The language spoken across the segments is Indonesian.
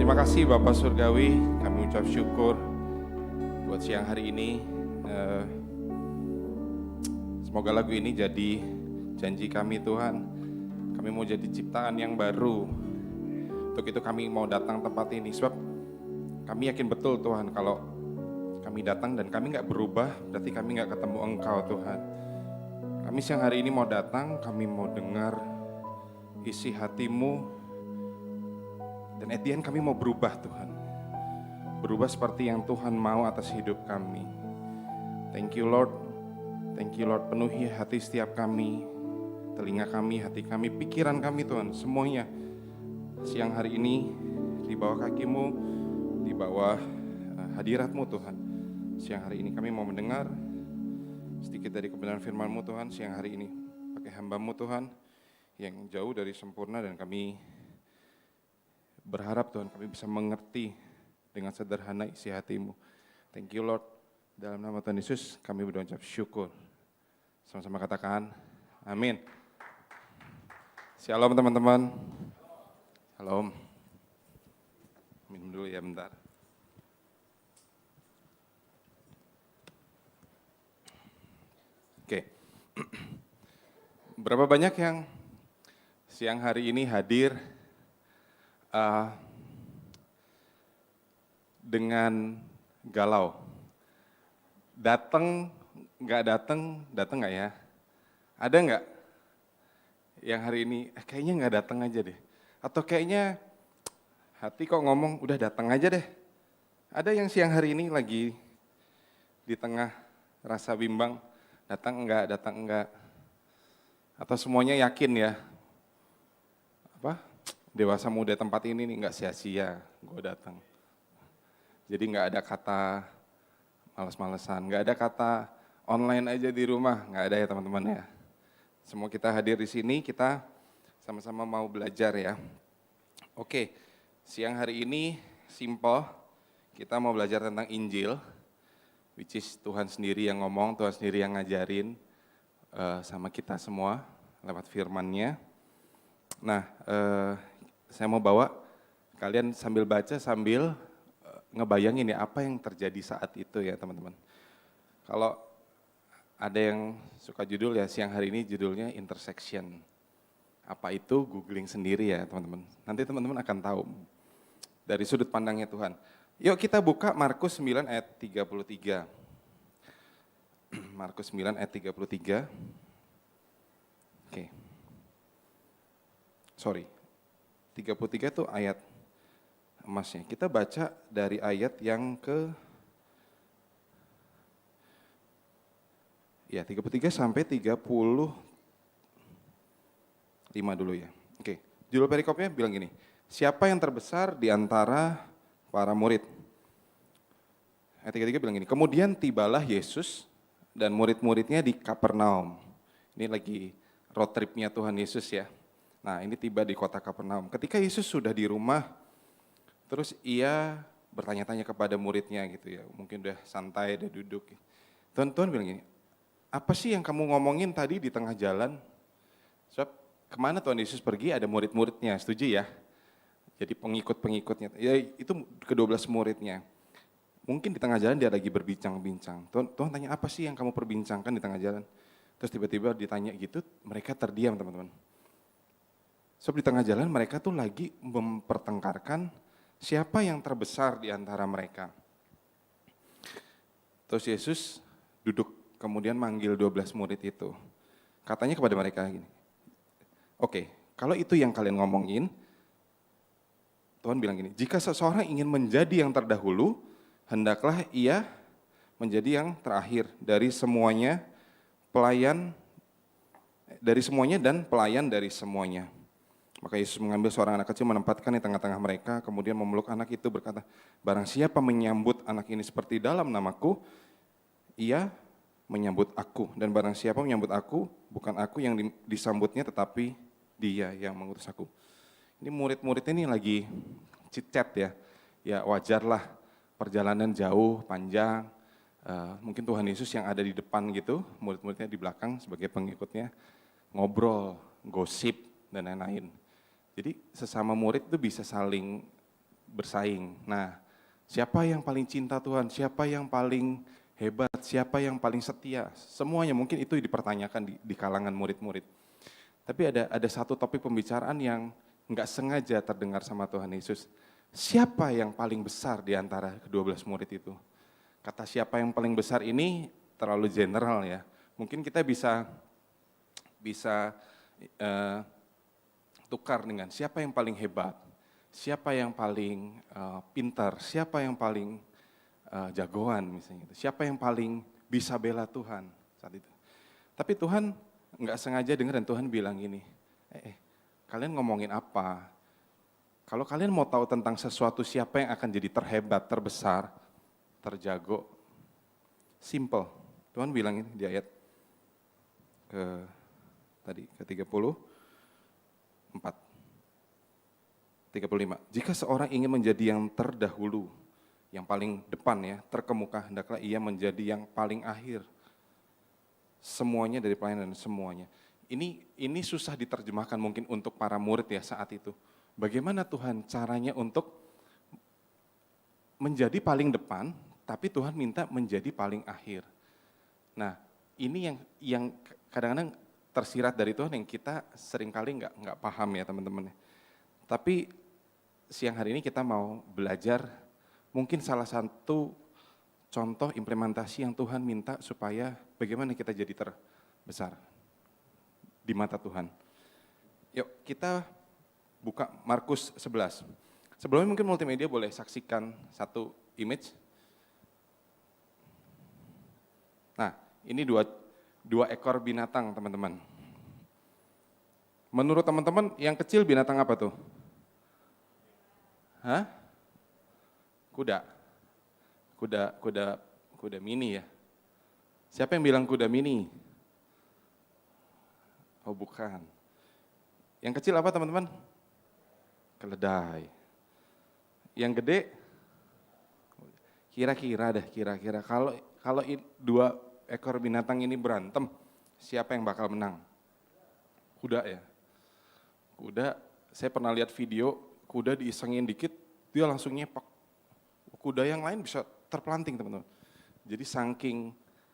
Terima kasih Bapak Surgawi, kami ucap syukur buat siang hari ini. Semoga lagu ini jadi janji kami Tuhan. Kami mau jadi ciptaan yang baru. Untuk itu kami mau datang tempat ini. Sebab kami yakin betul Tuhan kalau kami datang dan kami gak berubah, berarti kami gak ketemu Engkau Tuhan. Kami siang hari ini mau datang, kami mau dengar isi hati-Mu. Dan at the end kami mau berubah Tuhan. Berubah seperti yang Tuhan mau atas hidup kami. Thank you Lord. Thank you Lord, penuhi hati setiap kami. Telinga kami, hati kami, pikiran kami Tuhan. Semuanya siang hari ini di bawah kaki-Mu, di bawah hadirat-Mu Tuhan. Siang hari ini kami mau mendengar sedikit dari kebenaran firman-Mu Tuhan. Siang hari ini pakai hamba-Mu Tuhan yang jauh dari sempurna, dan kami berharap Tuhan kami bisa mengerti dengan sederhana isi hati-Mu. Thank you Lord. Dalam nama Tuhan Yesus kami berucap syukur. Sama-sama katakan amin. Shalom teman-teman. Shalom. Minum dulu ya bentar. Oke. Berapa banyak yang siang hari ini hadir dengan galau? Datang nggak ya? Ada nggak yang hari ini kayaknya nggak datang aja deh? Atau kayaknya hati kok ngomong udah datang aja deh? Ada yang siang hari ini lagi di tengah rasa bimbang, datang enggak? Atau semuanya yakin ya? Dewasa muda tempat ini nih nggak sia-sia gue datang. Jadi nggak ada kata males-malesan, nggak ada kata online aja di rumah, nggak ada ya teman-teman ya. Semua kita hadir di sini, kita sama-sama mau belajar ya. Oke, siang hari ini simple, kita mau belajar tentang Injil, which is Tuhan sendiri yang ngomong, Tuhan sendiri yang ngajarin sama kita semua lewat firman-Nya. Nah, saya mau bawa kalian sambil baca, sambil ngebayangin ya apa yang terjadi saat itu ya teman-teman. Kalau ada yang suka judul ya, siang hari ini judulnya Intersection. Apa itu? Googling sendiri ya teman-teman. Nanti teman-teman akan tahu dari sudut pandangnya Tuhan. Yuk kita buka Markus 9 ayat 33. Markus 9 ayat 33. Oke. Sorry. 33 itu ayat emasnya. Kita baca dari ayat yang ke 33 sampai 35 dulu ya. Oke, judul perikopnya bilang gini, siapa yang terbesar di antara para murid? Ayat 33 bilang gini, kemudian tibalah Yesus dan murid-muridnya di Kapernaum. Ini lagi road tripnya Tuhan Yesus ya. Nah ini tiba di kota Kapernaum. Ketika Yesus sudah di rumah, terus ia bertanya-tanya kepada muridnya gitu ya. Mungkin udah santai, udah duduk. Tuhan bilang gini, apa sih yang kamu ngomongin tadi di tengah jalan? Sebab kemana Tuhan Yesus pergi ada murid-muridnya, setuju ya? Jadi pengikut-pengikutnya, ya itu ke-12 muridnya. Mungkin di tengah jalan dia lagi berbincang-bincang. Tuhan tanya apa sih yang kamu perbincangkan di tengah jalan? Terus tiba-tiba ditanya gitu, mereka terdiam teman-teman. So di tengah jalan mereka tuh lagi mempertengkarkan siapa yang terbesar di antara mereka. Terus Yesus duduk kemudian manggil 12 murid itu. Katanya kepada mereka gini, oke, kalau itu yang kalian ngomongin, Tuhan bilang gini, jika seseorang ingin menjadi yang terdahulu, hendaklah ia menjadi yang terakhir dari semuanya dan pelayan dari semuanya. Maka Yesus mengambil seorang anak kecil, menempatkan di tengah-tengah mereka, kemudian memeluk anak itu berkata, barang siapa menyambut anak ini seperti dalam namaku, ia menyambut aku. Dan barang siapa menyambut aku, bukan aku yang disambutnya, tetapi dia yang mengutus aku. Ini murid-murid ini lagi chit-chat ya. Ya wajarlah, perjalanan jauh, panjang. Mungkin Tuhan Yesus yang ada di depan gitu, murid-muridnya di belakang sebagai pengikutnya. Ngobrol, gosip, dan lain-lain. Jadi sesama murid itu bisa saling bersaing. Nah, siapa yang paling cinta Tuhan, siapa yang paling hebat, siapa yang paling setia, semuanya mungkin itu dipertanyakan di kalangan murid-murid. Tapi ada satu topik pembicaraan yang nggak sengaja terdengar sama Tuhan Yesus. Siapa yang paling besar di antara ke-12 murid itu? Kata siapa yang paling besar ini terlalu general ya. Mungkin kita bisa tukar dengan siapa yang paling hebat, siapa yang paling pintar, siapa yang paling jagoan misalnya gitu. Siapa yang paling bisa bela Tuhan saat itu. Tapi Tuhan nggak sengaja dengar dan Tuhan bilang gini, kalian ngomongin apa? Kalau kalian mau tahu tentang sesuatu siapa yang akan jadi terhebat, terbesar, terjago, simple. Tuhan bilang ini di ayat ke 34, 35. Jika seorang ingin menjadi yang terdahulu, yang paling depan ya, terkemuka, hendaklah ia menjadi yang paling akhir. Semuanya dari pelayanan, semuanya. Ini susah diterjemahkan mungkin untuk para murid ya saat itu. Bagaimana Tuhan caranya untuk menjadi paling depan, tapi Tuhan minta menjadi paling akhir. Nah, ini yang kadang-kadang tersirat dari Tuhan yang kita seringkali nggak paham ya teman-teman. Tapi siang hari ini kita mau belajar mungkin salah satu contoh implementasi yang Tuhan minta supaya bagaimana kita jadi terbesar di mata Tuhan. Yuk kita buka Markus 11. Sebelumnya mungkin multimedia boleh saksikan satu image. Nah, ini dua ekor binatang teman-teman. Menurut teman-teman yang kecil binatang apa tuh? Hah? Kuda mini ya. Siapa yang bilang kuda mini? Oh bukan. Yang kecil apa teman-teman? Keledai. Yang gede? Kira-kira kalau dua ekor binatang ini berantem, siapa yang bakal menang? Kuda ya. Kuda, saya pernah lihat video, kuda diisengin dikit, dia langsung nyepak. Kuda yang lain bisa terpelanting teman-teman. Jadi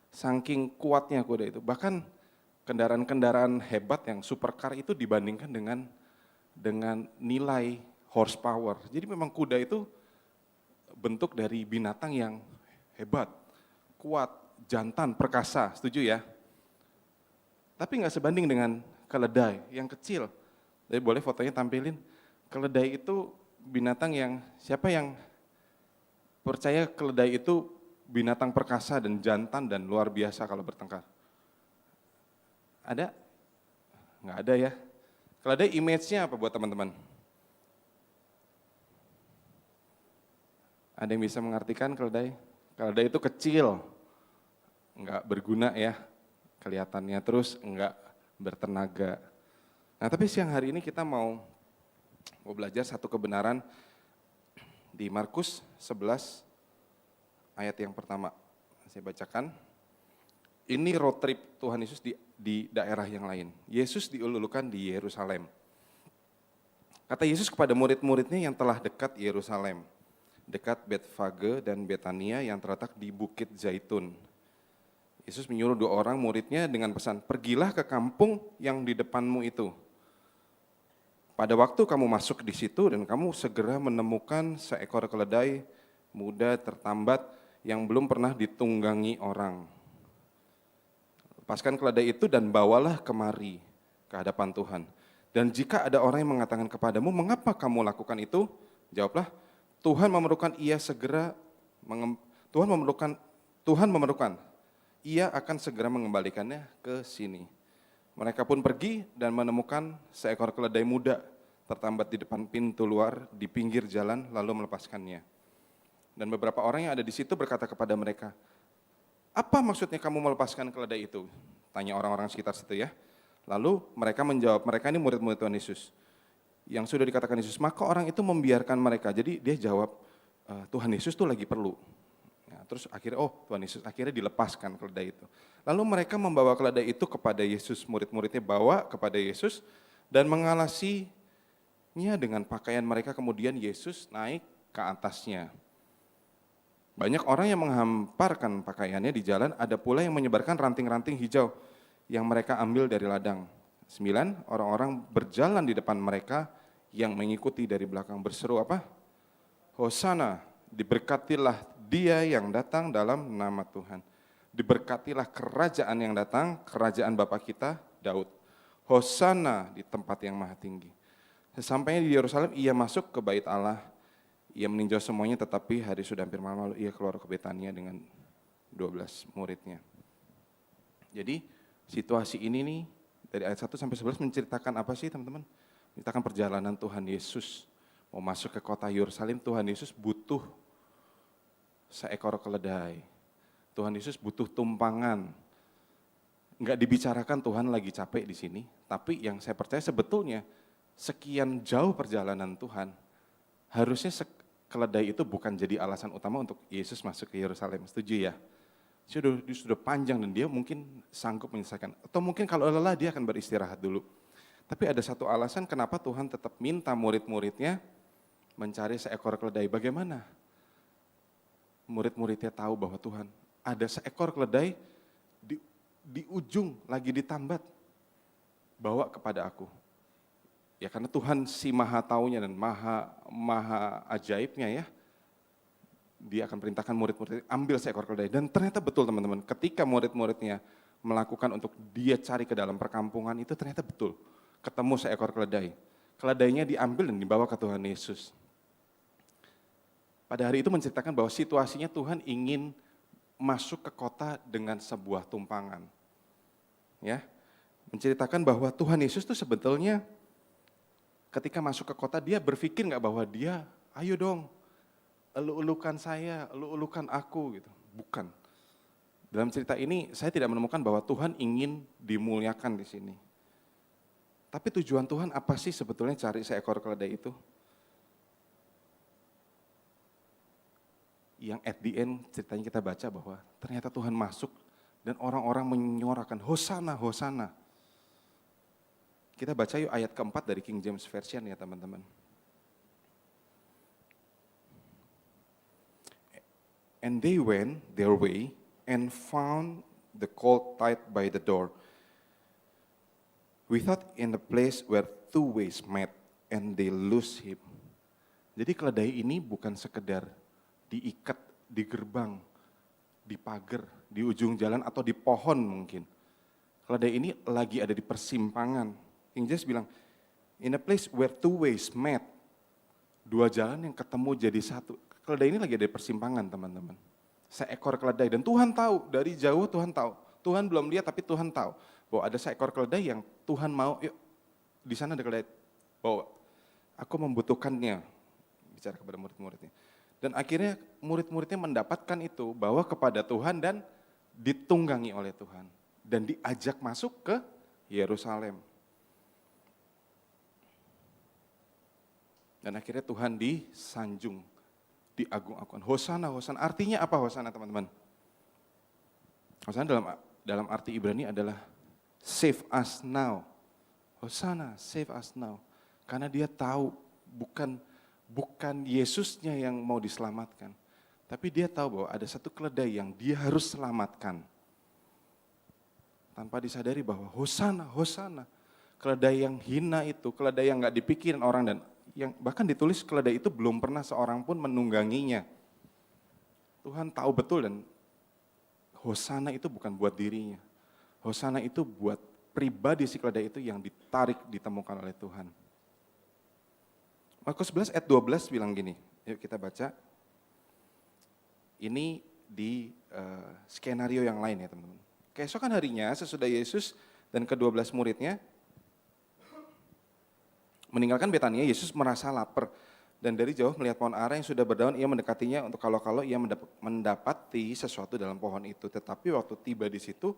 saking kuatnya kuda itu. Bahkan kendaraan-kendaraan hebat yang supercar itu dibandingkan dengan nilai horsepower. Jadi memang kuda itu bentuk dari binatang yang hebat, kuat, jantan, perkasa, setuju ya? Tapi nggak sebanding dengan keledai yang kecil. Jadi boleh fotonya tampilin. Keledai itu binatang yang, siapa yang percaya keledai itu binatang perkasa dan jantan dan luar biasa kalau bertengkar? Ada? Nggak ada ya. Keledai image-nya apa buat teman-teman? Ada yang bisa mengartikan keledai? Keledai itu kecil, nggak berguna ya kelihatannya, terus nggak bertenaga. Nah tapi siang hari ini kita mau belajar satu kebenaran di Markus 11 ayat yang pertama. Saya bacakan. Ini road trip Tuhan Yesus di daerah yang lain. Yesus diululukan di Yerusalem. Kata Yesus kepada murid-muridnya yang telah dekat Yerusalem, dekat Betfage dan Betania yang terletak di Bukit Zaitun. Yesus menyuruh 2 orang muridnya dengan pesan, pergilah ke kampung yang di depanmu itu. Pada waktu kamu masuk di situ dan kamu segera menemukan seekor keledai muda tertambat yang belum pernah ditunggangi orang. Lepaskan keledai itu dan bawalah kemari ke hadapan Tuhan. Dan jika ada orang yang mengatakan kepadamu, mengapa kamu lakukan itu? Jawablah, Tuhan memerlukan, ia akan segera mengembalikannya ke sini. Mereka pun pergi dan menemukan seekor keledai muda tertambat di depan pintu luar di pinggir jalan lalu melepaskannya. Dan beberapa orang yang ada di situ berkata kepada mereka, apa maksudnya kamu melepaskan keledai itu? Tanya orang-orang sekitar situ ya. Lalu mereka menjawab, mereka ini murid-murid Tuhan Yesus. Yang sudah dikatakan Yesus, maka orang itu membiarkan mereka. Jadi dia jawab, Tuhan Yesus tuh lagi perlu. Ya, terus akhirnya, Tuhan Yesus akhirnya dilepaskan keledai itu. Lalu mereka membawa keledai itu kepada Yesus, murid-muridnya bawa kepada Yesus dan mengalasinya dengan pakaian mereka. Kemudian Yesus naik ke atasnya. Banyak orang yang menghamparkan pakaiannya di jalan, ada pula yang menyebarkan ranting-ranting hijau yang mereka ambil dari ladang. 9, orang-orang berjalan di depan mereka yang mengikuti dari belakang berseru apa? Hosana, diberkatilah dia yang datang dalam nama Tuhan. Diberkatilah kerajaan yang datang, kerajaan Bapa kita, Daud. Hosana di tempat yang maha tinggi. Sesampainya di Yerusalem, ia masuk ke bait Allah. Ia meninjau semuanya, tetapi hari sudah hampir malam, lalu ia keluar ke Betania dengan 12 muridnya. Jadi situasi ini nih, dari ayat 1 sampai 11 menceritakan apa sih teman-teman? Menceritakan perjalanan Tuhan Yesus. Mau masuk ke kota Yerusalem, Tuhan Yesus butuh seekor keledai. Tuhan Yesus butuh tumpangan. Enggak dibicarakan Tuhan lagi capek di sini, tapi yang saya percaya sebetulnya sekian jauh perjalanan Tuhan, harusnya keledai itu bukan jadi alasan utama untuk Yesus masuk ke Yerusalem. Setuju ya? Sudah panjang dan dia mungkin sanggup menyelesaikan. Atau mungkin kalau lelah dia akan beristirahat dulu. Tapi ada satu alasan kenapa Tuhan tetap minta murid-muridnya mencari seekor keledai. Bagaimana murid-muridnya tahu bahwa Tuhan ada seekor keledai di ujung lagi ditambat, bawa kepada aku. Ya karena Tuhan si maha taunya dan maha ajaibnya ya, dia akan perintahkan murid-murid ambil seekor keledai. Dan ternyata betul teman-teman, ketika murid-muridnya melakukan untuk dia cari ke dalam perkampungan itu ternyata betul, ketemu seekor keledai. Keledainya diambil dan dibawa ke Tuhan Yesus. Pada hari itu menceritakan bahwa situasinya Tuhan ingin masuk ke kota dengan sebuah tumpangan. Ya, menceritakan bahwa Tuhan Yesus itu sebetulnya ketika masuk ke kota dia berpikir nggak bahwa dia, ayo dong, elu-elukan saya, elu-elukan aku gitu. Bukan. Dalam cerita ini saya tidak menemukan bahwa Tuhan ingin dimuliakan di sini. Tapi tujuan Tuhan apa sih sebetulnya cari seekor keledai itu? Yang at the end ceritanya kita baca bahwa ternyata Tuhan masuk dan orang-orang menyuarakan Hosana, Hosana. Kita baca yuk ayat keempat dari King James Version ya teman-teman. And they went their way and found the colt tied by the door, without in the place where two ways met, and they loosed him. Jadi keledai ini bukan sekedar diikat di gerbang, di pagar, di ujung jalan atau di pohon mungkin. Keledai ini lagi ada di persimpangan. King James bilang, in a place where two ways met. Dua jalan yang ketemu jadi satu. Keledai ini lagi ada di persimpangan teman-teman. Seekor keledai dan Tuhan tahu, dari jauh Tuhan tahu. Tuhan belum lihat tapi Tuhan tahu bahwa ada seekor keledai yang Tuhan mau, yuk di sana ada keledai, bawa. Aku membutuhkannya, bicara kepada murid-muridnya. Dan akhirnya murid-muridnya mendapatkan itu, bawa kepada Tuhan dan ditunggangi oleh Tuhan. Dan diajak masuk ke Yerusalem. Dan akhirnya Tuhan disanjung, diagung-agungkan. Hosana, Hosana. Artinya apa Hosana teman-teman? Hosana dalam arti Ibrani adalah save us now. Hosana, save us now. Karena dia tahu bukan Yesusnya yang mau diselamatkan. Tapi dia tahu bahwa ada satu keledai yang dia harus selamatkan. Tanpa disadari bahwa Hosana, Hosana. Keledai yang hina itu, keledai yang gak dipikirin orang dan yang bahkan ditulis keledai itu belum pernah seorang pun menungganginya. Tuhan tahu betul dan Hosana itu bukan buat dirinya. Hosana itu buat pribadi si keledai itu yang ditarik, ditemukan oleh Tuhan. Markus 11 ayat 12 bilang gini, yuk kita baca. Ini di skenario yang lain ya teman-teman. Keesokan harinya sesudah Yesus dan ke-12 muridnya meninggalkan Betania, Yesus merasa lapar. Dan dari jauh melihat pohon ara yang sudah berdaun, ia mendekatinya untuk kalau ia mendapati sesuatu dalam pohon itu. Tetapi waktu tiba di situ,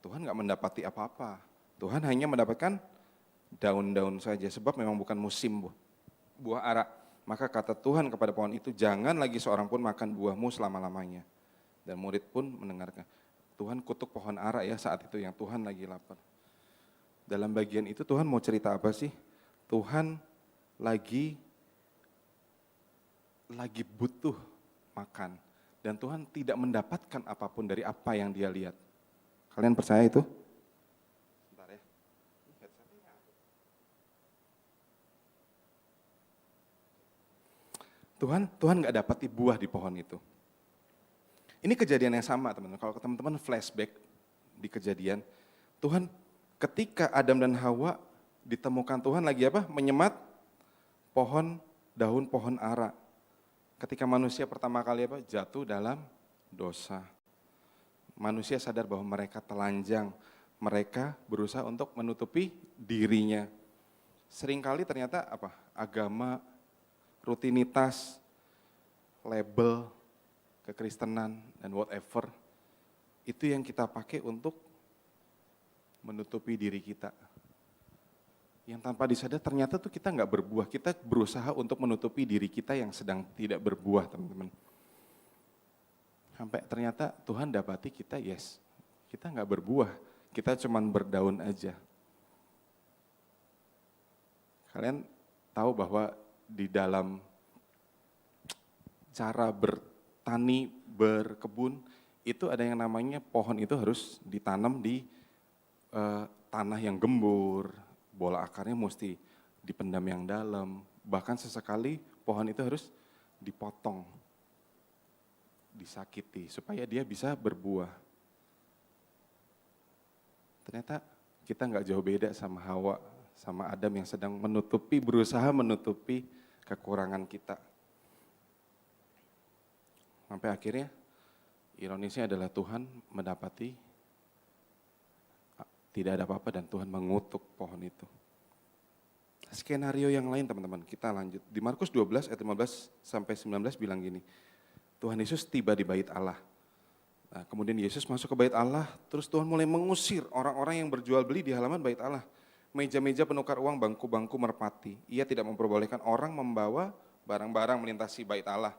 Tuhan gak mendapati apa-apa. Tuhan hanya mendapatkan daun-daun saja, sebab memang bukan musim buah ara. Maka kata Tuhan kepada pohon itu, jangan lagi seorang pun makan buahmu selama-lamanya. Dan murid pun mendengarkan. Tuhan kutuk pohon ara ya saat itu yang Tuhan lagi lapar. Dalam bagian itu Tuhan mau cerita apa sih? Tuhan lagi lagi butuh makan. Dan Tuhan tidak mendapatkan apapun dari apa yang dia lihat. Kalian percaya itu? Bentar ya. Tuhan nggak dapat buah di pohon itu. Ini kejadian yang sama teman-teman. Kalau teman-teman flashback di kejadian, Tuhan ketika Adam dan Hawa ditemukan Tuhan lagi apa? Menyemat daun pohon ara. Ketika manusia pertama kali apa? Jatuh dalam dosa. Manusia sadar bahwa mereka telanjang, mereka berusaha untuk menutupi dirinya. Seringkali ternyata apa? Agama, rutinitas, label, kekristenan, dan whatever, itu yang kita pakai untuk menutupi diri kita. Yang tanpa disadar ternyata tuh kita nggak berbuah, kita berusaha untuk menutupi diri kita yang sedang tidak berbuah, teman-teman. Sampai ternyata Tuhan dapati kita, yes, kita nggak berbuah, kita cuman berdaun aja. Kalian tahu bahwa di dalam cara bertani, berkebun, itu ada yang namanya pohon itu harus ditanam di tanah yang gembur, bola akarnya mesti dipendam yang dalam, bahkan sesekali pohon itu harus dipotong, disakiti supaya dia bisa berbuah. Ternyata kita nggak jauh beda sama Hawa, sama Adam yang sedang berusaha menutupi kekurangan kita. Sampai akhirnya ironisnya adalah Tuhan mendapati tidak ada apa-apa dan Tuhan mengutuk pohon itu. Skenario yang lain teman-teman, kita lanjut. Di Markus 12 ayat 15 sampai 19 bilang gini, Tuhan Yesus tiba di bait Allah. Nah, kemudian Yesus masuk ke bait Allah, terus Tuhan mulai mengusir orang-orang yang berjual beli di halaman bait Allah. Meja-meja penukar uang, bangku-bangku merpati. Ia tidak memperbolehkan orang membawa barang-barang melintasi bait Allah.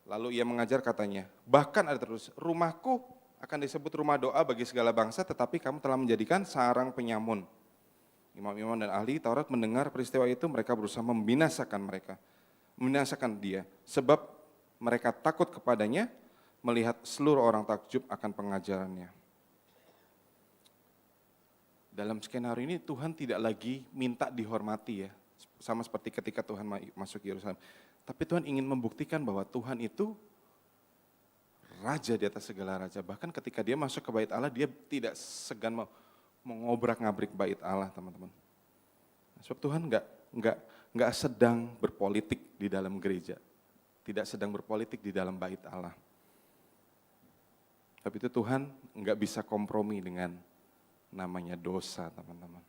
Lalu ia mengajar katanya, bahkan ada terus, rumahku akan disebut rumah doa bagi segala bangsa, tetapi kamu telah menjadikan sarang penyamun. Imam-imam dan ahli Taurat mendengar peristiwa itu, mereka berusaha membinasakan dia, sebab mereka takut kepadanya, melihat seluruh orang takjub akan pengajarannya. Dalam skenario ini Tuhan tidak lagi minta dihormati ya, sama seperti ketika Tuhan masuk Yerusalem. Tapi Tuhan ingin membuktikan bahwa Tuhan itu raja di atas segala raja. Bahkan ketika dia masuk ke bait Allah, dia tidak segan mengobrak-ngabrik bait Allah, teman-teman. Sebab Tuhan nggak sedang berpolitik di dalam gereja, tidak sedang berpolitik di dalam bait Allah. Tapi itu Tuhan nggak bisa kompromi dengan namanya dosa, teman-teman.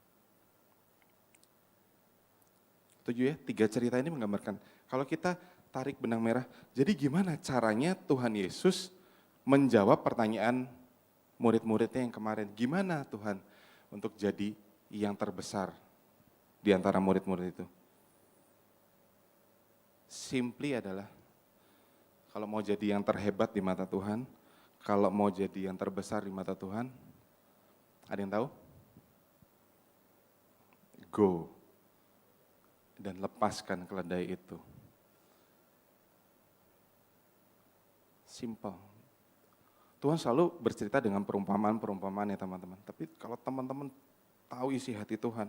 Setuju ya? 3 cerita ini menggambarkan, kalau kita tarik benang merah, jadi gimana caranya Tuhan Yesus menjawab pertanyaan murid-muridnya yang kemarin, gimana Tuhan untuk jadi yang terbesar di antara murid-murid itu? Simply adalah, kalau mau jadi yang terhebat di mata Tuhan, kalau mau jadi yang terbesar di mata Tuhan, ada yang tahu? Go dan lepaskan keledai itu. Simple. Tuhan selalu bercerita dengan perumpamaan-perumpamaan ya teman-teman. Tapi kalau teman-teman tahu isi hati Tuhan,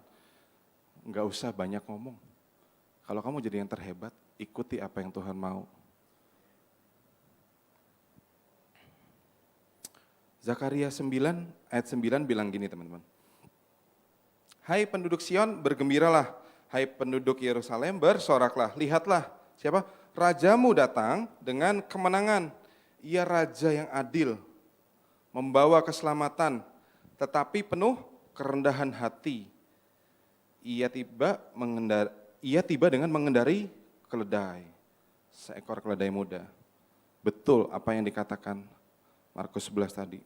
nggak usah banyak ngomong. Kalau kamu jadi yang terhebat, ikuti apa yang Tuhan mau. Zakaria 9 ayat 9 bilang gini teman-teman. Hai penduduk Sion, bergembiralah. Hai penduduk Yerusalem, bersoraklah. Lihatlah, siapa? Rajamu datang dengan kemenangan. Ia raja yang adil, membawa keselamatan, tetapi penuh kerendahan hati. Ia tiba dengan mengendarai keledai, seekor keledai muda. Betul apa yang dikatakan Markus 11 tadi,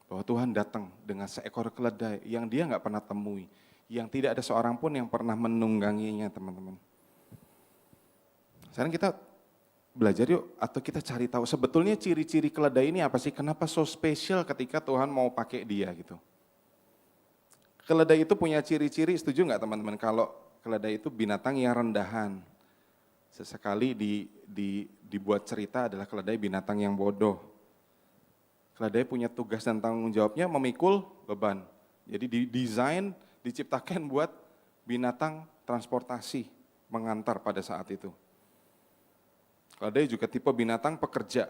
bahwa Tuhan datang dengan seekor keledai yang dia nggak pernah temui, yang tidak ada seorang pun yang pernah menungganginya, teman-teman. Sekarang kita belajar yuk, atau kita cari tahu sebetulnya ciri-ciri keledai ini apa sih? Kenapa so spesial ketika Tuhan mau pakai dia gitu? Keledai itu punya ciri-ciri, setuju nggak teman-teman? Kalau keledai itu binatang yang rendahan, sesekali dibuat cerita adalah keledai binatang yang bodoh. Keledai punya tugas dan tanggung jawabnya memikul beban. Jadi didesain, diciptakan buat binatang transportasi, mengantar pada saat itu. Keledai juga tipe binatang pekerja.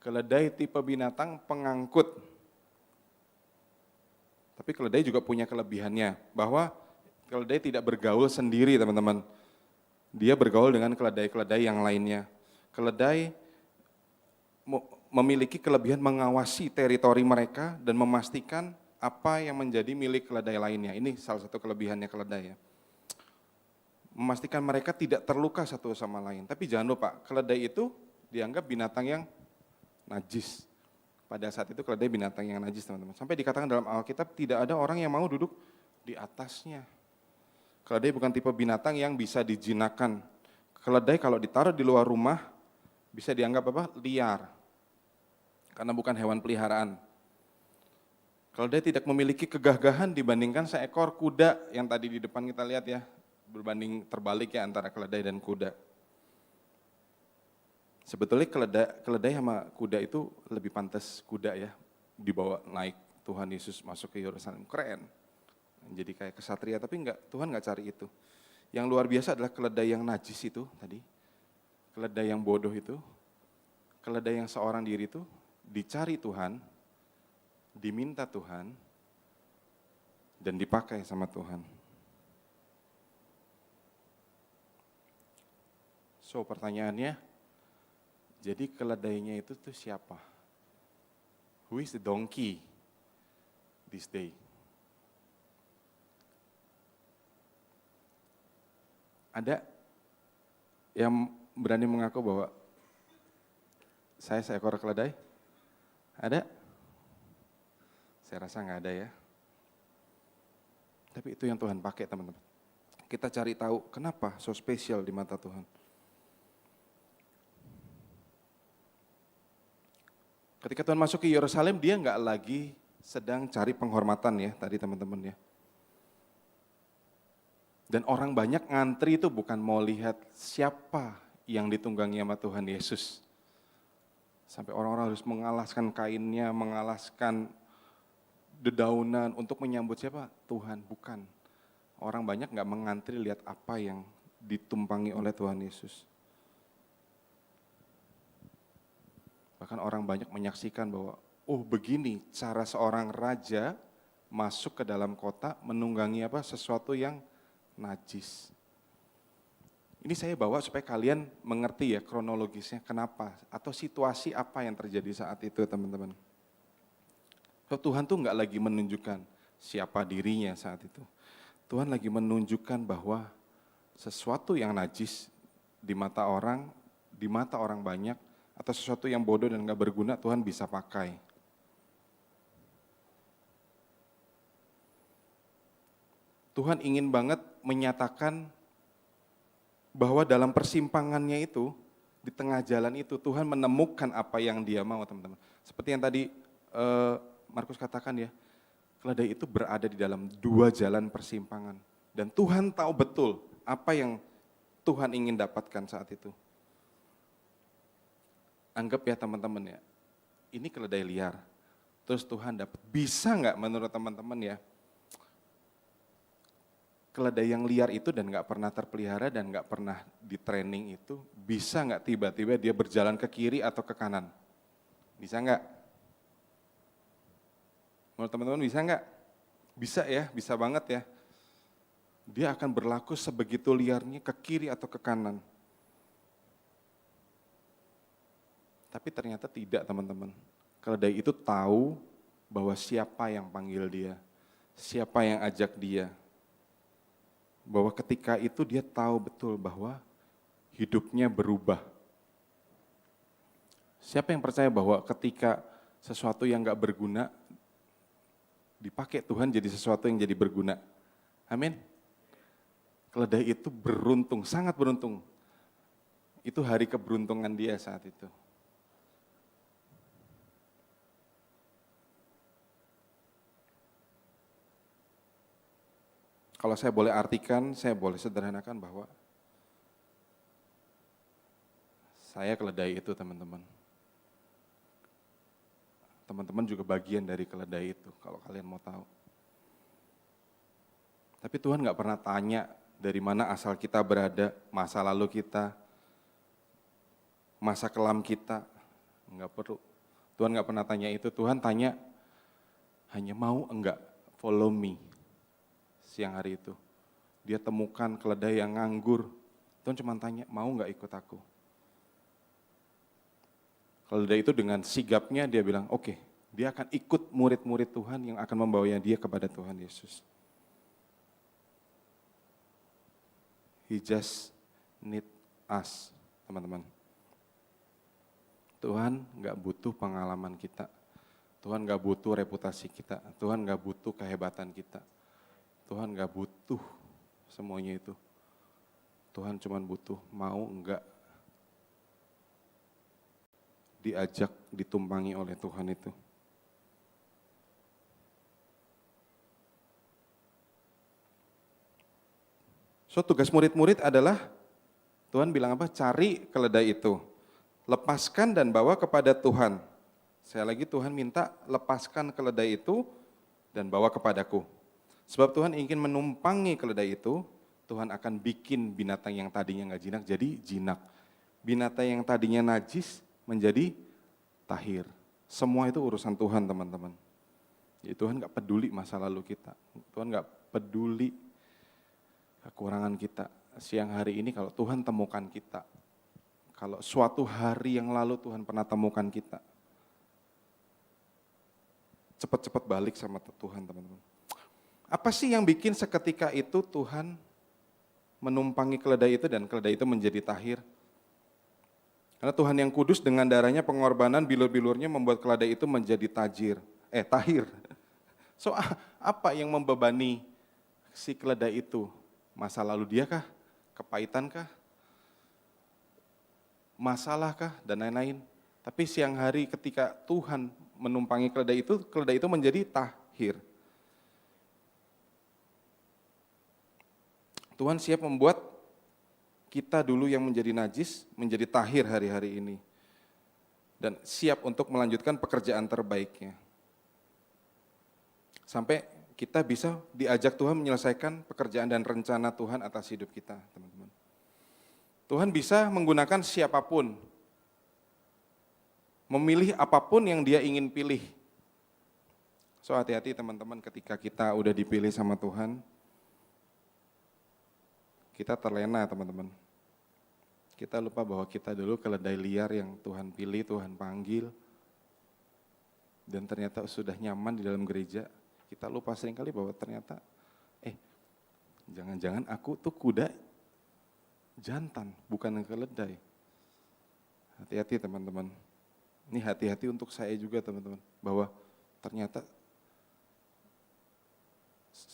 Keledai tipe binatang pengangkut. Tapi keledai juga punya kelebihannya, bahwa keledai tidak bergaul sendiri, teman-teman. Dia bergaul dengan keledai-keledai yang lainnya. Keledai memiliki kelebihan mengawasi teritori mereka dan memastikan apa yang menjadi milik keledai lainnya. Ini salah satu kelebihannya keledai ya. Memastikan mereka tidak terluka satu sama lain. Tapi jangan lupa, keledai itu dianggap binatang yang najis. Pada saat itu keledai binatang yang najis, teman-teman. Sampai dikatakan dalam Alkitab tidak ada orang yang mau duduk di atasnya. Keledai bukan tipe binatang yang bisa dijinakan. Keledai kalau ditaruh di luar rumah bisa dianggap apa? Liar. Karena bukan hewan peliharaan. Keledai tidak memiliki kegagahan dibandingkan seekor kuda yang tadi di depan kita lihat ya. Berbanding terbalik ya antara keledai dan kuda. Sebetulnya keledai sama kuda itu lebih pantas kuda ya. Dibawa naik Tuhan Yesus masuk ke Yerusalem. Keren. Jadi kayak kesatria, tapi Tuhan nggak cari itu. Yang luar biasa adalah keledai yang najis itu tadi. Keledai yang bodoh itu. Keledai yang seorang diri itu dicari Tuhan, diminta Tuhan, dan dipakai sama Tuhan. So pertanyaannya, jadi keledainya itu tuh siapa? Who is the donkey this day? Ada yang berani mengaku bahwa saya seekor keledai? Ada? Saya rasa nggak ada ya. Tapi itu yang Tuhan pakai, teman-teman. Kita cari tahu kenapa so spesial di mata Tuhan. Ketika Tuhan masuk ke Yerusalem, dia nggak lagi sedang cari penghormatan ya, tadi teman-teman ya. Dan orang banyak ngantri itu bukan mau lihat siapa yang ditunggangi sama Tuhan Yesus. Sampai orang-orang harus mengalaskan kainnya, mengalaskan dedaunan untuk menyambut siapa? Tuhan, bukan. Orang banyak nggak mengantri lihat apa yang ditumpangi oleh Tuhan Yesus. Bahkan orang banyak menyaksikan bahwa, oh begini cara seorang raja masuk ke dalam kota menunggangi apa? Sesuatu yang najis. Ini saya bawa supaya kalian mengerti ya kronologisnya kenapa atau situasi apa yang terjadi saat itu, teman-teman. Tuhan tuh nggak lagi menunjukkan siapa dirinya saat itu. Tuhan lagi menunjukkan bahwa sesuatu yang najis di mata orang banyak, atau sesuatu yang bodoh dan nggak berguna Tuhan bisa pakai. Tuhan ingin banget menyatakan bahwa dalam persimpangannya itu, di tengah jalan itu Tuhan menemukan apa yang Dia mau, teman-teman. Seperti yang tadi Markus katakan ya, keledai itu berada di dalam dua jalan persimpangan. Dan Tuhan tahu betul apa yang Tuhan ingin dapatkan saat itu. Anggap ya teman-teman ya, ini keledai liar. Terus Tuhan dapat, bisa nggak menurut teman-teman ya, keledai yang liar itu dan nggak pernah terpelihara dan nggak pernah di training itu, bisa nggak tiba-tiba dia berjalan ke kiri atau ke kanan? Bisa nggak? Menurut teman-teman bisa nggak? Bisa ya, bisa banget ya. Dia akan berlaku sebegitu liarnya ke kiri atau ke kanan. Tapi ternyata tidak, teman-teman. Keledai itu tahu bahwa siapa yang panggil dia, siapa yang ajak dia. Bahwa ketika itu dia tahu betul bahwa hidupnya berubah. Siapa yang percaya bahwa ketika sesuatu yang gak berguna dipakai Tuhan jadi sesuatu yang jadi berguna? Amin. Keledai itu beruntung, sangat beruntung. Itu hari keberuntungan dia saat itu. Kalau saya boleh artikan, saya boleh sederhanakan bahwa Saya keledai itu teman-teman. Teman-teman juga bagian dari keledai itu kalau kalian mau tahu. Tapi Tuhan gak pernah tanya dari mana asal kita berada, masa lalu kita, masa kelam kita, enggak perlu. Tuhan gak pernah tanya itu, Tuhan tanya hanya mau enggak follow me siang hari itu. Dia temukan keledai yang nganggur, Tuhan cuma tanya mau enggak ikut aku. Keledai itu dengan sigapnya dia bilang oke, dia akan ikut murid-murid Tuhan yang akan membawanya dia kepada Tuhan Yesus. He just need us, teman-teman. Tuhan gak butuh pengalaman kita. Tuhan gak butuh reputasi kita. Tuhan gak butuh kehebatan kita. Tuhan gak butuh semuanya itu. Tuhan cuma butuh mau enggak diajak, ditumpangi oleh Tuhan itu. So tugas murid-murid adalah, Tuhan bilang apa? Cari keledai itu, lepaskan dan bawa kepada Tuhan. Saya lagi Tuhan minta lepaskan keledai itu dan bawa kepadaku. Sebab Tuhan ingin menumpangi keledai itu, Tuhan akan bikin binatang yang tadinya nggak jinak jadi jinak. Binatang yang tadinya najis menjadi tahir. Semua itu urusan Tuhan teman-teman. Jadi Tuhan nggak peduli masa lalu kita. Tuhan nggak peduli kekurangan kita. Siang hari ini kalau Tuhan temukan kita, kalau suatu hari yang lalu Tuhan pernah temukan kita, cepat-cepat balik sama Tuhan teman-teman. Apa sih yang bikin seketika itu Tuhan menumpangi keledai itu dan keledai itu menjadi tahir? Karena Tuhan yang kudus dengan darahnya pengorbanan bilur-bilurnya membuat keledai itu menjadi tahir. So apa yang membebani si keledai itu? Masa lalu dia kah? Kepahitan kah? Masalah kah? Dan lain-lain. Tapi siang hari ketika Tuhan menumpangi keledai itu menjadi tahir. Tuhan siap membuat kita dulu yang menjadi najis, menjadi tahir hari-hari ini. Dan siap untuk melanjutkan pekerjaan terbaiknya. Sampai kita bisa diajak Tuhan menyelesaikan pekerjaan dan rencana Tuhan atas hidup kita, teman-teman. Tuhan bisa menggunakan siapapun, memilih apapun yang Dia ingin pilih. So hati-hati teman-teman ketika kita udah dipilih sama Tuhan, kita terlena teman-teman. Kita lupa bahwa kita dulu keledai liar yang Tuhan pilih, Tuhan panggil, dan ternyata sudah nyaman di dalam gereja. Kita lupa seringkali bahwa ternyata, jangan-jangan aku tuh kuda jantan, bukan keledai. Hati-hati teman-teman. Ini hati-hati untuk saya juga teman-teman, bahwa ternyata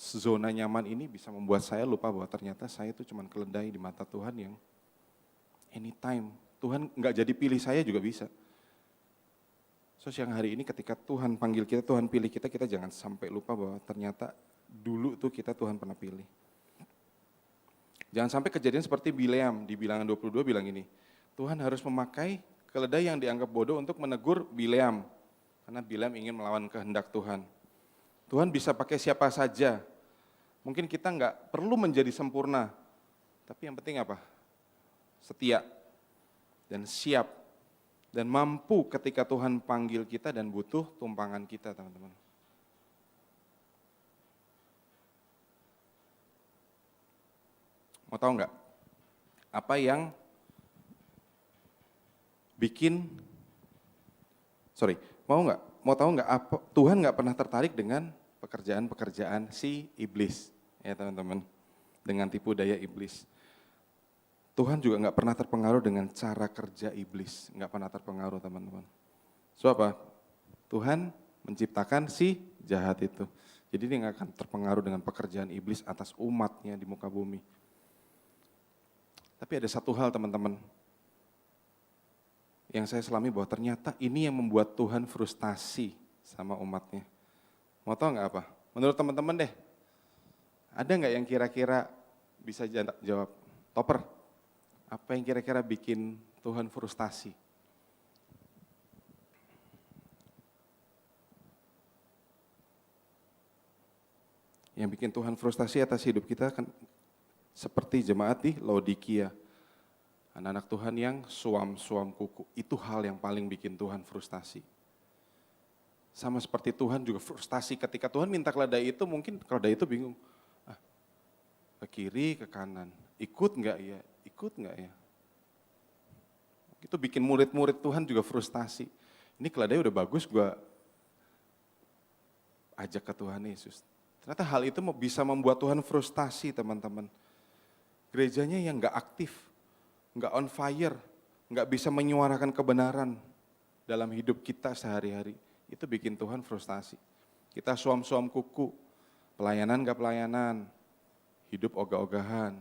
zona nyaman ini bisa membuat saya lupa bahwa ternyata saya itu cuma keledai di mata Tuhan yang anytime. Tuhan nggak jadi pilih saya juga bisa. So siang hari ini ketika Tuhan panggil kita, Tuhan pilih kita, kita jangan sampai lupa bahwa ternyata dulu tuh kita Tuhan pernah pilih. Jangan sampai kejadian seperti Bileam, di Bilangan 22 bilang ini, Tuhan harus memakai keledai yang dianggap bodoh untuk menegur Bileam. Karena Bileam ingin melawan kehendak Tuhan. Tuhan bisa pakai siapa saja. Mungkin kita nggak perlu menjadi sempurna, tapi yang penting apa? Setia dan siap. Dan mampu ketika Tuhan panggil kita dan butuh tumpangan kita, teman-teman. Mau tahu nggak? Apa yang mau tahu nggak? Tuhan nggak pernah tertarik dengan pekerjaan-pekerjaan si iblis, ya teman-teman. Dengan tipu daya iblis. Tuhan juga nggak pernah terpengaruh dengan cara kerja iblis, nggak pernah terpengaruh teman-teman. So apa? Tuhan menciptakan si jahat itu. Jadi dia nggak akan terpengaruh dengan pekerjaan iblis atas umatnya di muka bumi. Tapi ada satu hal teman-teman, yang saya selami bahwa ternyata ini yang membuat Tuhan frustasi sama umatnya. Mau tahu nggak apa? Menurut teman-teman deh, ada nggak yang kira-kira bisa jawab? Topper? Apa yang kira-kira bikin Tuhan frustasi. Yang bikin Tuhan frustasi atas hidup kita kan seperti jemaat di Laodikia. Anak-anak Tuhan yang suam-suam kuku, itu hal yang paling bikin Tuhan frustasi. Sama seperti Tuhan juga frustasi ketika Tuhan minta keledai itu, mungkin keledai itu bingung. Ke kiri, ke kanan, ikut enggak ya, ikut enggak ya. Itu bikin murid-murid Tuhan juga frustasi. Ini keledai udah bagus, gue ajak ke Tuhan Yesus. Ternyata hal itu bisa membuat Tuhan frustasi, teman-teman. Gerejanya yang enggak aktif, enggak on fire, enggak bisa menyuarakan kebenaran dalam hidup kita sehari-hari. Itu bikin Tuhan frustasi. Kita suam-suam kuku, pelayanan enggak pelayanan, hidup ogah-ogahan,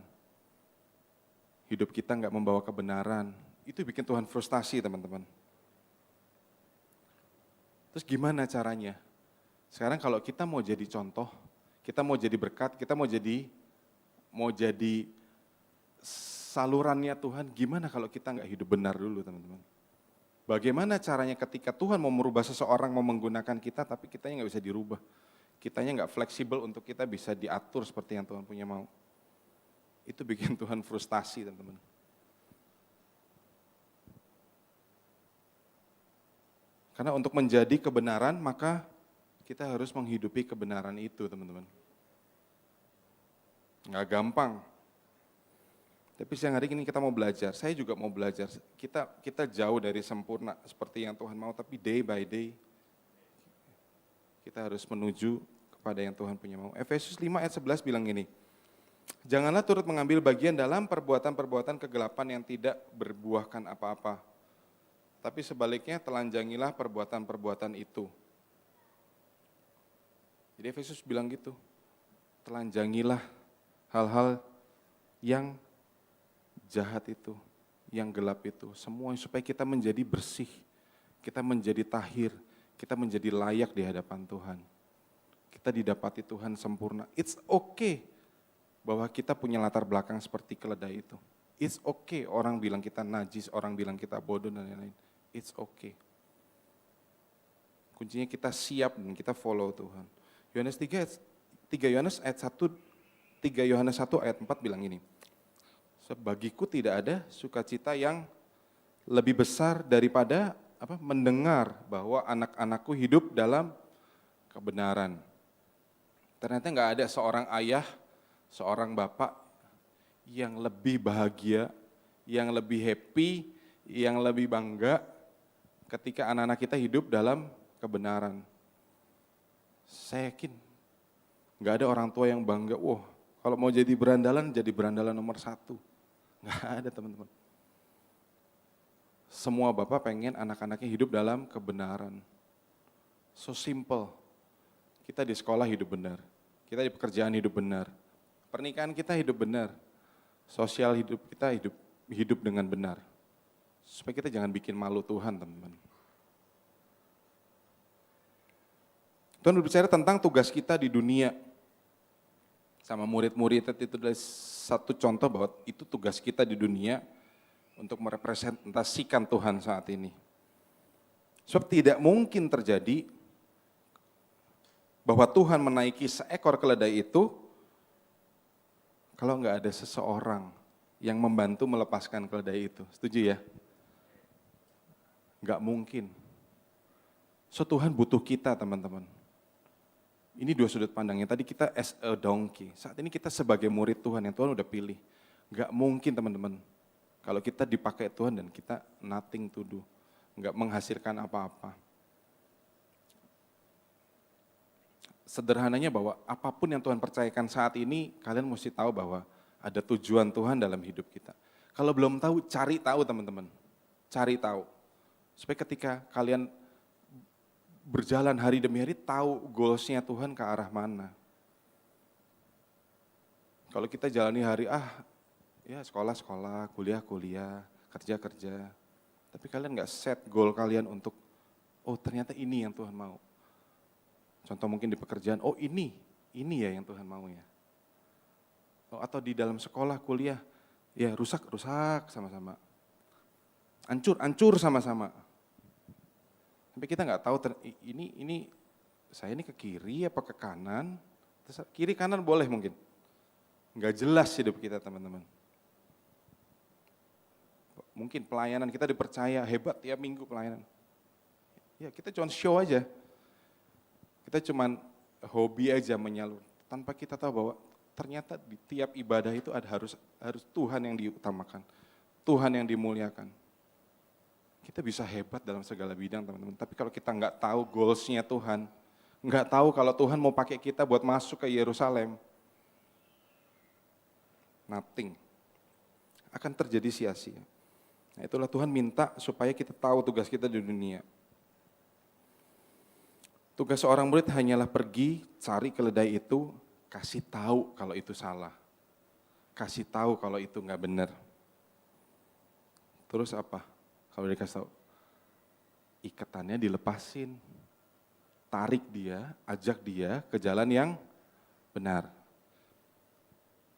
hidup kita enggak membawa kebenaran. Itu bikin Tuhan frustasi, teman-teman. Terus gimana caranya? Sekarang kalau kita mau jadi contoh, kita mau jadi berkat, kita mau jadi salurannya Tuhan, gimana kalau kita enggak hidup benar dulu, teman-teman? Bagaimana caranya ketika Tuhan mau merubah seseorang, mau menggunakan kita, tapi kitanya enggak bisa dirubah. Kitanya enggak fleksibel untuk kita bisa diatur seperti yang Tuhan punya mau. Itu bikin Tuhan frustasi, teman-teman. Karena untuk menjadi kebenaran, maka kita harus menghidupi kebenaran itu, teman-teman. Nggak gampang. Tapi siang hari ini kita mau belajar, saya juga mau belajar. Kita jauh dari sempurna seperti yang Tuhan mau, tapi day by day kita harus menuju kepada yang Tuhan punya mau. Efesus 5 ayat 11 bilang gini, janganlah turut mengambil bagian dalam perbuatan-perbuatan kegelapan yang tidak berbuahkan apa-apa. Tapi sebaliknya telanjangilah perbuatan-perbuatan itu. Jadi Efesus bilang gitu, telanjangilah hal-hal yang jahat itu, yang gelap itu, semua supaya kita menjadi bersih, kita menjadi tahir, kita menjadi layak di hadapan Tuhan. Kita didapati Tuhan sempurna. It's okay bahwa kita punya latar belakang seperti keledai itu. It's okay orang bilang kita najis, orang bilang kita bodoh dan lain-lain. It's okay. Kuncinya kita siap dan kita follow Tuhan. Yohanes 1 ayat 4 bilang ini. Bagiku tidak ada sukacita yang lebih besar daripada mendengar bahwa anak-anakku hidup dalam kebenaran. Ternyata enggak ada seorang ayah, seorang bapak yang lebih bahagia, yang lebih happy, yang lebih bangga ketika anak-anak kita hidup dalam kebenaran. Saya yakin nggak ada orang tua yang bangga, wah kalau mau jadi berandalan nomor 1. Nggak ada, teman-teman. Semua bapak pengen anak-anaknya hidup dalam kebenaran. So simple. Kita di sekolah hidup benar, kita di pekerjaan hidup benar, pernikahan kita hidup benar, sosial hidup kita hidup dengan benar. Supaya kita jangan bikin malu Tuhan, teman-teman. Tuhan berbicara tentang tugas kita di dunia. Sama murid-murid itu adalah satu contoh bahwa itu tugas kita di dunia untuk merepresentasikan Tuhan saat ini. Sebab tidak mungkin terjadi bahwa Tuhan menaiki seekor keledai itu kalau nggak ada seseorang yang membantu melepaskan keledai itu. Setuju ya? Nggak mungkin. So Tuhan butuh kita, teman-teman. Ini dua sudut pandangnya. Tadi kita as a donkey. Saat ini kita sebagai murid Tuhan yang Tuhan udah pilih. Nggak mungkin, teman-teman. Kalau kita dipakai Tuhan dan kita nothing to do. Nggak menghasilkan apa-apa. Sederhananya bahwa apapun yang Tuhan percayakan saat ini, kalian mesti tahu bahwa ada tujuan Tuhan dalam hidup kita. Kalau belum tahu, cari tahu, teman-teman. Cari tahu. Supaya ketika kalian berjalan hari demi hari, tahu goalsnya Tuhan ke arah mana. Kalau kita jalani hari, ya sekolah-sekolah, kuliah-kuliah, kerja-kerja. Tapi kalian nggak set goal kalian untuk, ternyata ini yang Tuhan mau. Contoh mungkin di pekerjaan, ini ya yang Tuhan mau ya. Atau di dalam sekolah, kuliah, ya rusak sama-sama. Hancur sama-sama. Sampai kita nggak tahu ini saya ini ke kiri apa ke kanan. Terus kiri kanan boleh mungkin. Nggak jelas hidup kita teman-teman. Mungkin pelayanan kita dipercaya hebat tiap minggu pelayanan. Ya kita cuma show aja. Kita cuma hobi aja menyalur. Tanpa kita tahu bahwa ternyata di tiap ibadah itu harus Tuhan yang diutamakan. Tuhan yang dimuliakan. Kita bisa hebat dalam segala bidang teman-teman. Tapi kalau kita nggak tahu goals-nya Tuhan, nggak tahu kalau Tuhan mau pakai kita buat masuk ke Yerusalem, nothing. Akan terjadi sia-sia. Nah, itulah Tuhan minta supaya kita tahu tugas kita di dunia. Tugas seorang murid hanyalah pergi, cari keledai itu, kasih tahu kalau itu salah. Kasih tahu kalau itu nggak benar. Terus apa? Kalau dikasih tahu, ikatannya dilepasin. Tarik dia, ajak dia ke jalan yang benar.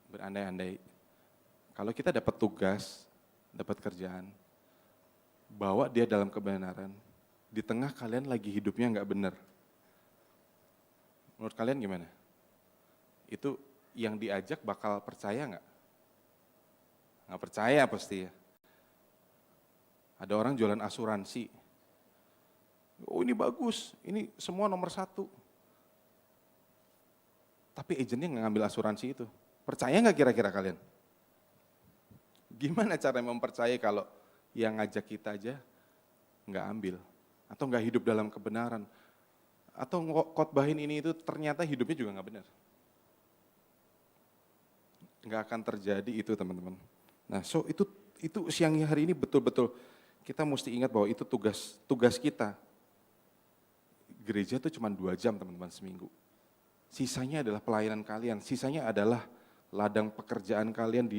Berandai-andai, kalau kita dapat tugas, dapat kerjaan, bawa dia dalam kebenaran, di tengah kalian lagi hidupnya nggak benar. Menurut kalian gimana? Itu yang diajak bakal percaya nggak? Nggak percaya pasti ya. Ada orang jualan asuransi. Oh ini bagus, ini semua nomor 1. Tapi agennya nggak ngambil asuransi itu. Percaya nggak kira-kira kalian? Gimana cara mempercayai kalau yang ngajak kita aja nggak ambil? Atau nggak hidup dalam kebenaran? Atau khotbahin ini itu ternyata hidupnya juga nggak benar? Nggak akan terjadi itu teman-teman. Nah itu siang hari ini betul-betul kita mesti ingat bahwa itu tugas kita. Gereja itu cuma 2 jam teman-teman seminggu. Sisanya adalah pelayanan kalian, sisanya adalah ladang pekerjaan kalian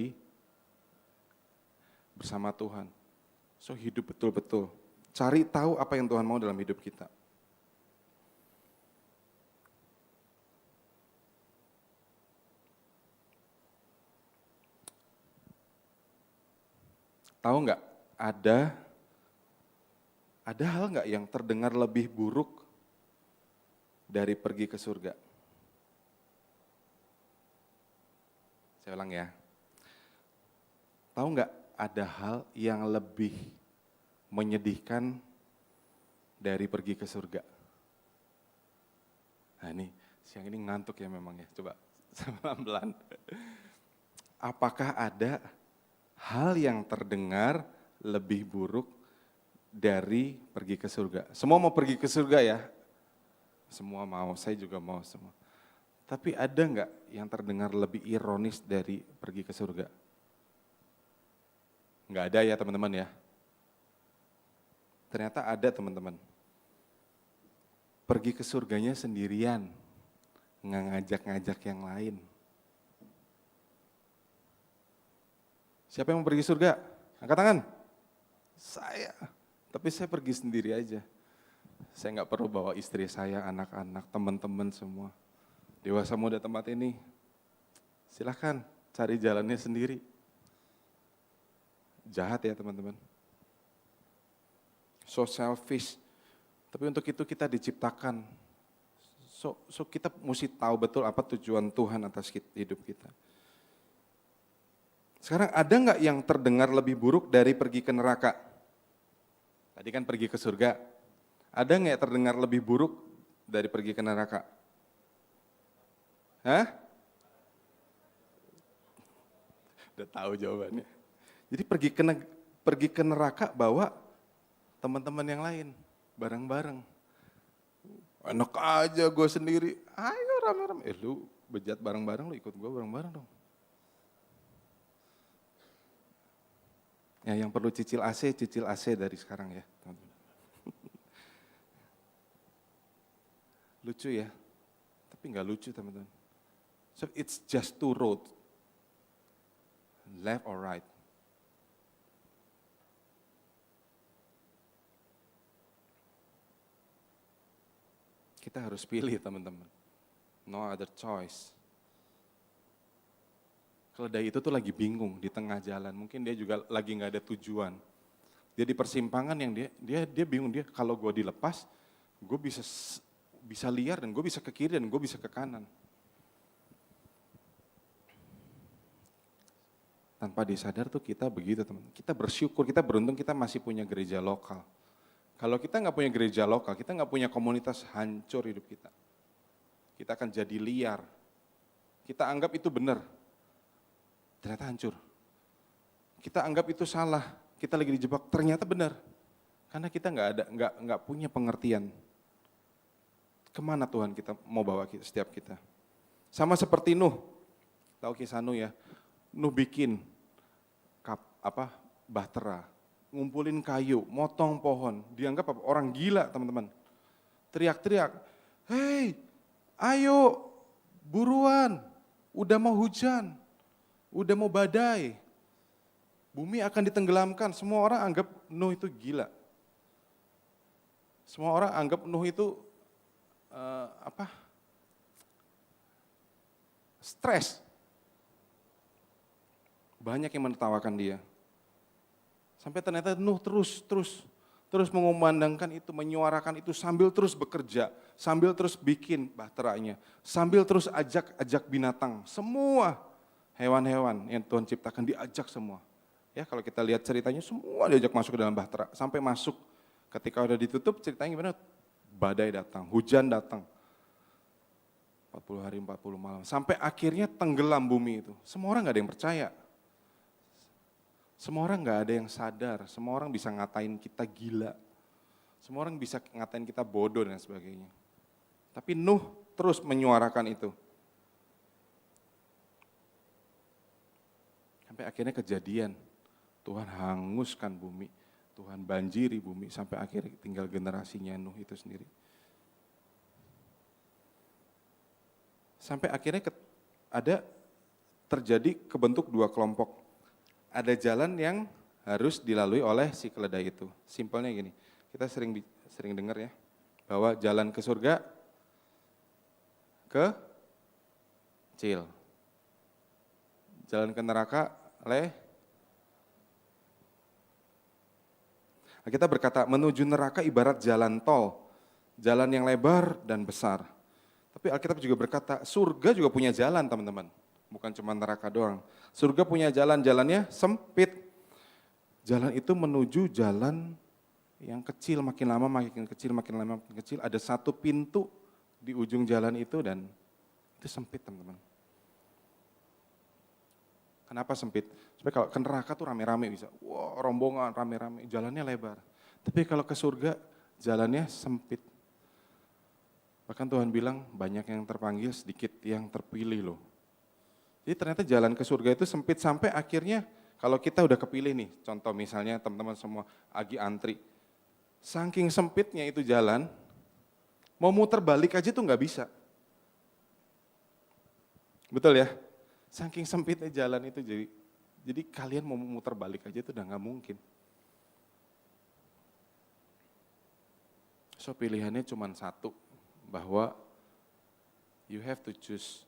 bersama Tuhan. So hidup betul-betul, cari tahu apa yang Tuhan mau dalam hidup kita. Tahu nggak, ada hal nggak yang terdengar lebih buruk dari pergi ke surga? Saya ulang ya. Tahu nggak, ada hal yang lebih menyedihkan dari pergi ke surga? Nah ini, siang ini ngantuk ya memang ya, coba pelan-pelan. Apakah ada hal yang terdengar lebih buruk dari pergi ke surga? Semua mau pergi ke surga ya? Semua mau, saya juga mau semua. Tapi ada nggak yang terdengar lebih ironis dari pergi ke surga? Nggak ada ya teman-teman ya? Ternyata ada teman-teman. Pergi ke surganya sendirian, nggak ngajak-ngajak yang lain. Siapa yang mau pergi surga? Angkat tangan. Saya. Tapi saya pergi sendiri aja. Saya nggak perlu bawa istri saya, anak-anak, teman-teman semua. Dewasa muda tempat ini, silahkan cari jalannya sendiri. Jahat ya teman-teman. So selfish. Tapi untuk itu kita diciptakan. So kita mesti tahu betul apa tujuan Tuhan atas hidup kita. Sekarang ada nggak yang terdengar lebih buruk dari pergi ke neraka? Tadi kan pergi ke surga. Ada nggak yang terdengar lebih buruk dari pergi ke neraka? Hah? Udah tahu jawabannya. Jadi pergi ke neraka bawa teman-teman yang lain, bareng-bareng. Enak aja gue sendiri, ayo rame-rame. Lu bejat bareng-bareng, lu ikut gue bareng-bareng dong. Ya yang perlu cicil AC dari sekarang ya. Lucu ya, tapi nggak lucu teman-teman. So it's just 2 roads, left or right. Kita harus pilih teman-teman, no other choice. Keledai itu tuh lagi bingung di tengah jalan, mungkin dia juga lagi nggak ada tujuan. Dia di persimpangan yang dia bingung, dia kalau gue dilepas, gue bisa liar dan gue bisa ke kiri dan gue bisa ke kanan. Tanpa disadar tuh kita begitu teman. Kita bersyukur, kita beruntung kita masih punya gereja lokal. Kalau kita nggak punya gereja lokal, kita nggak punya komunitas, hancur hidup kita. Kita akan jadi liar. Kita anggap itu benar, ternyata hancur. Kita anggap itu salah, kita lagi dijebak, ternyata benar. Karena kita nggak punya pengertian. Kemana Tuhan kita mau bawa setiap kita? Sama seperti Nuh, tahu kisah Nuh ya? Nuh bikin bahtera, ngumpulin kayu, motong pohon, dianggap orang gila teman-teman. Teriak-teriak, hei ayo buruan, udah mau hujan, udah mau badai, bumi akan ditenggelamkan. Semua orang anggap Nuh itu gila. Semua orang anggap Nuh itu stres. Banyak yang menertawakan dia. Sampai ternyata Nuh terus mengumandangkan itu, menyuarakan itu sambil terus bekerja, sambil terus bikin bahteranya, sambil terus ajak binatang, semua hewan-hewan yang Tuhan ciptakan diajak semua. Ya kalau kita lihat ceritanya semua diajak masuk ke dalam bahtera, sampai masuk ketika udah ditutup ceritanya gimana? Badai datang, hujan datang. 40 hari 40 malam, sampai akhirnya tenggelam bumi itu. Semua orang gak ada yang percaya. Semua orang gak ada yang sadar, semua orang bisa ngatain kita gila. Semua orang bisa ngatain kita bodoh dan sebagainya. Tapi Nuh terus menyuarakan itu. Sampai akhirnya kejadian, Tuhan hanguskan bumi, Tuhan banjiri bumi, sampai akhirnya tinggal generasinya Nuh itu sendiri. Sampai akhirnya terjadi kebentuk dua kelompok. Ada jalan yang harus dilalui oleh si keledai itu. Simpelnya gini, kita sering dengar ya, bahwa jalan ke surga kecil, jalan ke neraka kita berkata menuju neraka ibarat jalan tol, jalan yang lebar dan besar. Tapi Alkitab juga berkata surga juga punya jalan teman-teman. Bukan cuma neraka doang. Surga punya jalannya sempit. Jalan itu menuju jalan yang kecil, makin lama makin kecil, makin lama makin kecil. Ada satu pintu di ujung jalan itu dan itu sempit teman-teman. Kenapa sempit? Supaya kalau ke neraka tuh rame-rame bisa. Wah, rombongan rame-rame, jalannya lebar. Tapi kalau ke surga jalannya sempit. Bahkan Tuhan bilang banyak yang terpanggil, sedikit yang terpilih loh. Jadi ternyata jalan ke surga itu sempit sampai akhirnya kalau kita udah kepilih nih, contoh misalnya teman-teman semua lagi antri, saking sempitnya itu jalan, mau muter balik aja tuh nggak bisa. Betul ya? Saking sempitnya jalan itu jadi kalian mau muter balik aja itu udah nggak mungkin. So pilihannya cuma satu, bahwa you have to choose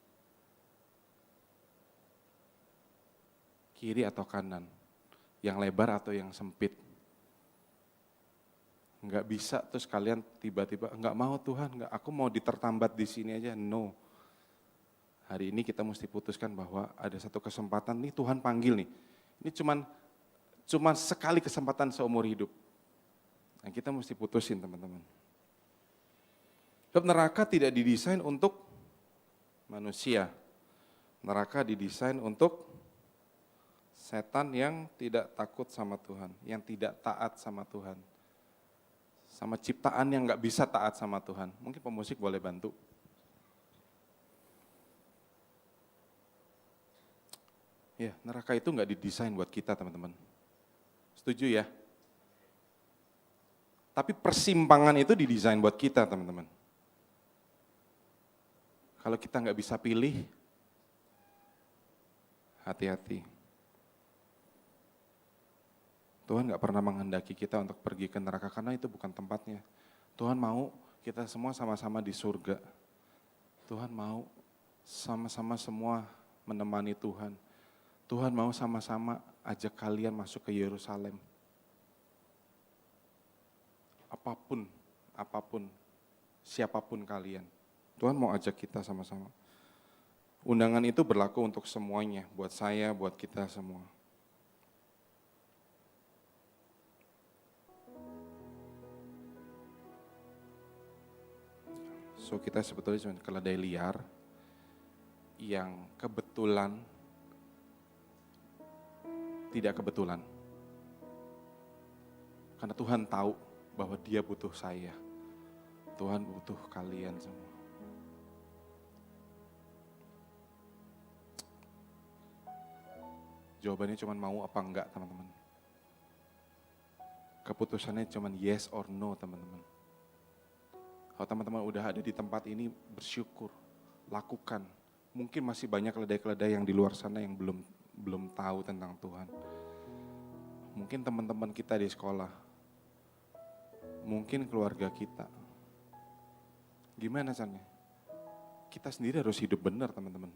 kiri atau kanan, yang lebar atau yang sempit. Enggak bisa terus kalian tiba-tiba enggak mau Tuhan, enggak, aku mau ditertambat di sini aja. No. Hari ini kita mesti putuskan bahwa ada satu kesempatan nih Tuhan panggil nih. Ini cuman sekali kesempatan seumur hidup. Nah, kita mesti putusin teman-teman. Sebab neraka tidak didesain untuk manusia. Neraka didesain untuk setan yang tidak takut sama Tuhan, yang tidak taat sama Tuhan. Sama ciptaan yang nggak bisa taat sama Tuhan. Mungkin pemusik boleh bantu. Ya, neraka itu nggak didesain buat kita teman-teman. Setuju ya? Tapi persimpangan itu didesain buat kita teman-teman. Kalau kita nggak bisa pilih, hati-hati. Tuhan gak pernah menghendaki kita untuk pergi ke neraka karena itu bukan tempatnya. Tuhan mau kita semua sama-sama di surga. Tuhan mau sama-sama semua menemani Tuhan. Tuhan mau sama-sama ajak kalian masuk ke Yerusalem. apapun, siapapun kalian. Tuhan mau ajak kita sama-sama. Undangan itu berlaku untuk semuanya, buat saya, buat kita semua. So kita sebetulnya cuma keledai liar yang kebetulan tidak kebetulan. Karena Tuhan tahu bahwa Dia butuh saya. Tuhan butuh kalian semua. Jawabannya cuma mau apa enggak, teman-teman. Keputusannya cuma yes or no, teman-teman. Kalau teman-teman udah ada di tempat ini, bersyukur, lakukan. Mungkin masih banyak keledai-keledai yang di luar sana yang belum tahu tentang Tuhan. Mungkin teman-teman kita di sekolah, mungkin keluarga kita. Gimana caranya? Kita sendiri harus hidup benar, teman-teman.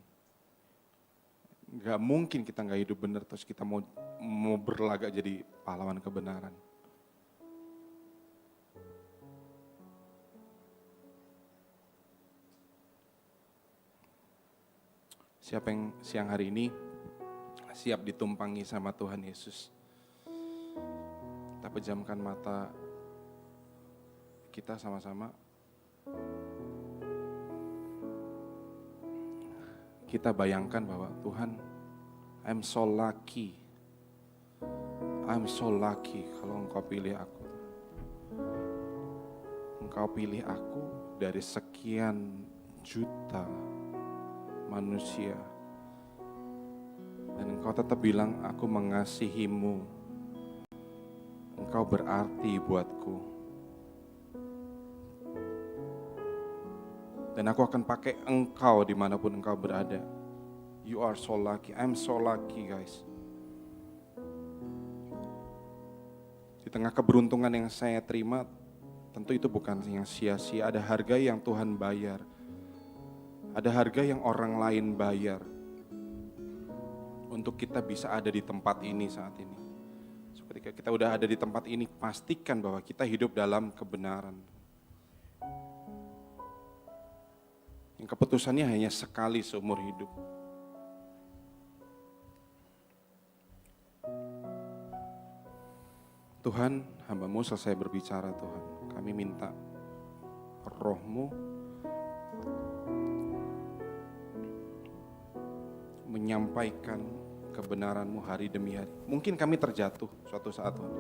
Gak mungkin kita gak hidup benar terus kita mau berlagak jadi pahlawan kebenaran. Siapa yang siang hari ini siap ditumpangi sama Tuhan Yesus? Kita pejamkan mata kita sama-sama. Kita bayangkan bahwa Tuhan, I'm so lucky kalau Engkau pilih aku. Engkau pilih aku dari sekian juta manusia. Dan Engkau tetap bilang, aku mengasihimu. Engkau berarti buatku. Dan aku akan pakai Engkau dimanapun Engkau berada. You are so lucky. I'm so lucky, guys. Di tengah keberuntungan yang saya terima, tentu itu bukan yang sia-sia. Ada harga yang Tuhan bayar. Ada harga yang orang lain bayar untuk kita bisa ada di tempat ini saat ini. So, ketika kita udah ada di tempat ini, pastikan bahwa kita hidup dalam kebenaran. Yang keputusannya hanya sekali seumur hidup. Tuhan, hamba-Mu selesai berbicara, Tuhan. Kami minta Roh-Mu menyampaikan kebenaran-Mu hari demi hari. Mungkin kami terjatuh suatu saat, Tuhan.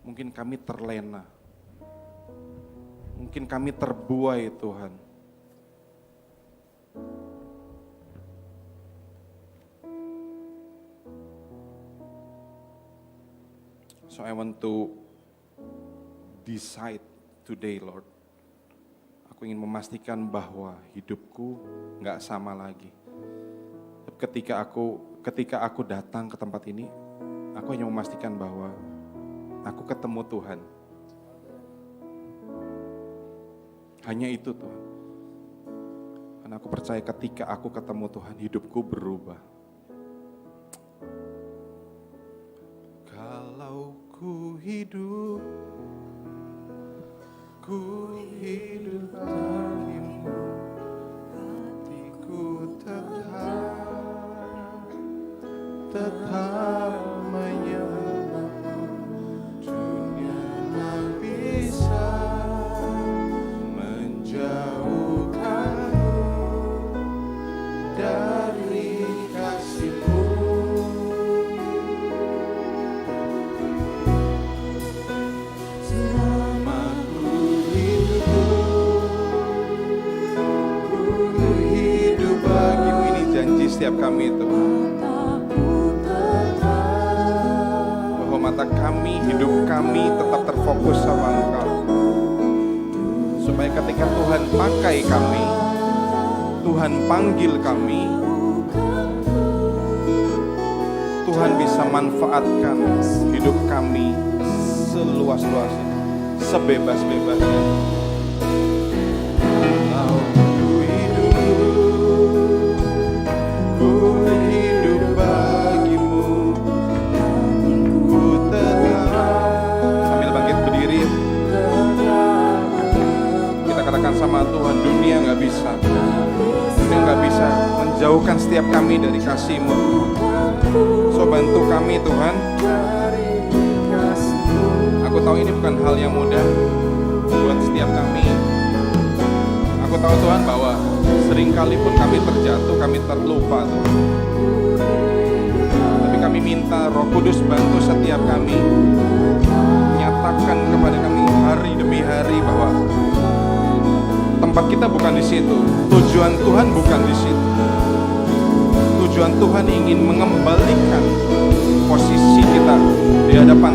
Mungkin kami terlena. Mungkin kami terbuai, Tuhan. So I want to decide today, Lord. Aku ingin memastikan bahwa hidupku gak sama lagi. Ketika aku datang ke tempat ini, aku hanya memastikan bahwa aku ketemu Tuhan. Hanya itu, Tuhan. Karena aku percaya ketika aku ketemu Tuhan, hidupku berubah. Kalau ku hidup bagimu, hatiku tetap menyembahmu. Dunia tak bisa menjauhkanmu dari kasih-Mu. Setiap kami itu bahwa mata kami, hidup kami tetap terfokus sama Engkau, supaya ketika Tuhan pakai kami, Tuhan panggil kami, Tuhan bisa manfaatkan hidup kami seluas-luasnya, sebebas-bebasnya. Ku hidup bagimu, ku tetap jauhkan setiap kami dari kasih-Mu. So bantu kami Tuhan. Aku tahu ini bukan hal yang mudah buat setiap kami. Aku tahu Tuhan bahwa seringkali pun kami terjatuh, kami terlupa Tuhan. Tapi kami minta Roh Kudus bantu setiap kami, nyatakan kepada kami hari demi hari bahwa tempat kita bukan di situ, tujuan Tuhan bukan di situ. Tujuan Tuhan ingin mengembalikan posisi kita di hadapan